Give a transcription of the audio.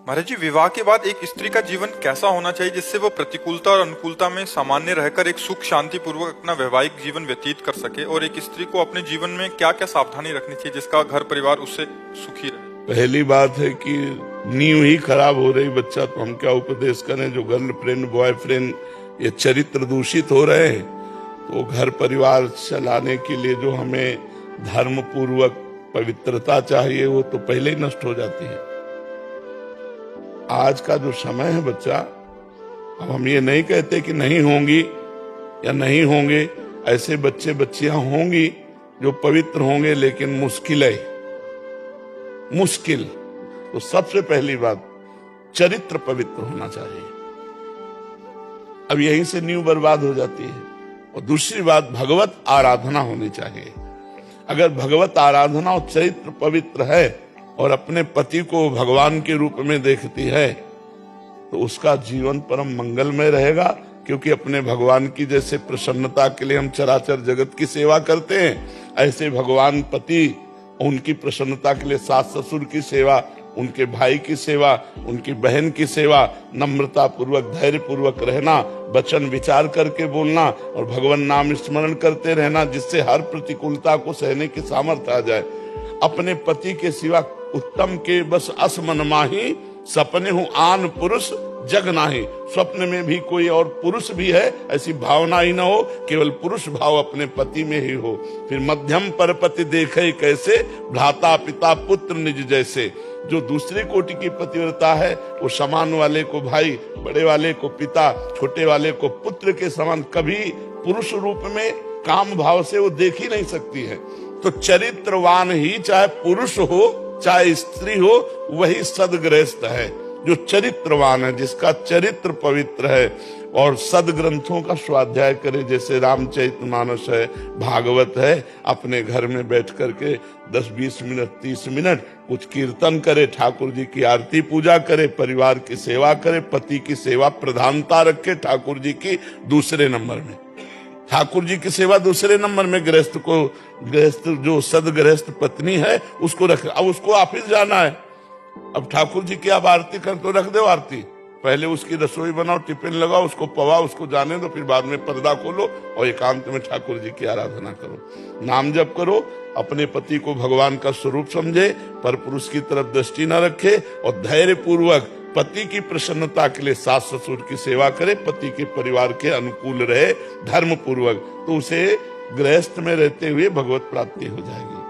महाराज जी, विवाह के बाद एक स्त्री का जीवन कैसा होना चाहिए जिससे वो प्रतिकूलता और अनुकूलता में सामान्य रहकर एक सुख शांति पूर्वक अपना वैवाहिक जीवन व्यतीत कर सके, और एक स्त्री को अपने जीवन में क्या क्या सावधानी रखनी चाहिए जिसका घर परिवार उससे सुखी रहे? पहली बात है कि नींव ही खराब हो रही बच्चा, तो हम क्या उपदेश करें? जो गर्लफ्रेंड बॉयफ्रेंड ये चरित्र दूषित हो रहे हैं, तो घर परिवार चलाने के लिए जो हमें धर्म पूर्वक पवित्रता चाहिए वो तो पहले ही नष्ट हो जाती है। आज का जो समय है बच्चा, अब हम ये नहीं कहते कि नहीं होंगी या नहीं होंगे, ऐसे बच्चे बच्चियां होंगी जो पवित्र होंगे, लेकिन मुश्किल है, मुश्किल। तो सबसे पहली बात, चरित्र पवित्र होना चाहिए। अब यहीं से नींव बर्बाद हो जाती है। और दूसरी बात, भगवत आराधना होनी चाहिए। अगर भगवत आराधना और चरित्र पवित्र है और अपने पति को भगवान के रूप में देखती है, तो उसका जीवन परम मंगलमय रहेगा। क्योंकि अपने भगवान की जैसे प्रसन्नता के लिए हम चराचर जगत की सेवा करते हैं, ऐसे भगवान पति, उनकी प्रसन्नता के लिए सास ससुर की सेवा, उनके भाई की सेवा, उनकी बहन की सेवा, नम्रता पूर्वक धैर्य पूर्वक रहना, वचन विचार करके बोलना और भगवान नाम स्मरण करते रहना, जिससे हर प्रतिकूलता को सहने की सामर्थ्य आ जाए। अपने पति के सिवा उत्तम के बस असमन माही, सपने हूं आन पुरुष जग नाही। स्वप्न में भी कोई और पुरुष भी है, ऐसी भावना ही न हो, केवल पुरुष भाव अपने पति में ही हो। फिर मध्यम पर पति देखे कैसे, भ्राता पिता पुत्र निज जैसे। जो दूसरे कोटि की पतिव्रता है वो समान वाले को भाई, बड़े वाले को पिता, छोटे वाले को पुत्र के समान कभी पुरुष रूप में काम भाव से वो देख ही नहीं सकती है। तो चरित्रवान ही, चाहे पुरुष हो चाहे स्त्री हो, वही सदगृहस्थ है। जो चरित्रवान है, जिसका चरित्र पवित्र है, और सदग्रंथों का स्वाध्याय करे, जैसे रामचरितमानस है, भागवत है, अपने घर में बैठ करके 10-20 मिनट 30 मिनट कुछ कीर्तन करे, ठाकुर जी की आरती पूजा करे, परिवार की सेवा करे, पति की सेवा प्रधानता रखे, ठाकुर जी की दूसरे नंबर में, ठाकुर जी की सेवा दूसरे नंबर में। गृहस्थ जो सदगृहस्थ पत्नी है उसको रखे। अब उसको ऑफिस जाना है, अब ठाकुर जी की आप आरती कर तो रख दो आरती, पहले उसकी रसोई बनाओ, टिफिन लगाओ, उसको पवाओ, उसको जाने दो, फिर बाद में पर्दा खोलो और एकांत में ठाकुर जी की आराधना करो, नाम जप करो। अपने पति को भगवान का स्वरूप समझे, पर पुरुष की तरफ दृष्टि न रखे, और धैर्य पूर्वक पति की प्रसन्नता के लिए सास ससुर की सेवा करे, पति के परिवार के अनुकूल रहे धर्म पूर्वक, तो उसे गृहस्थ में रहते हुए भगवत प्राप्ति हो जाएगी।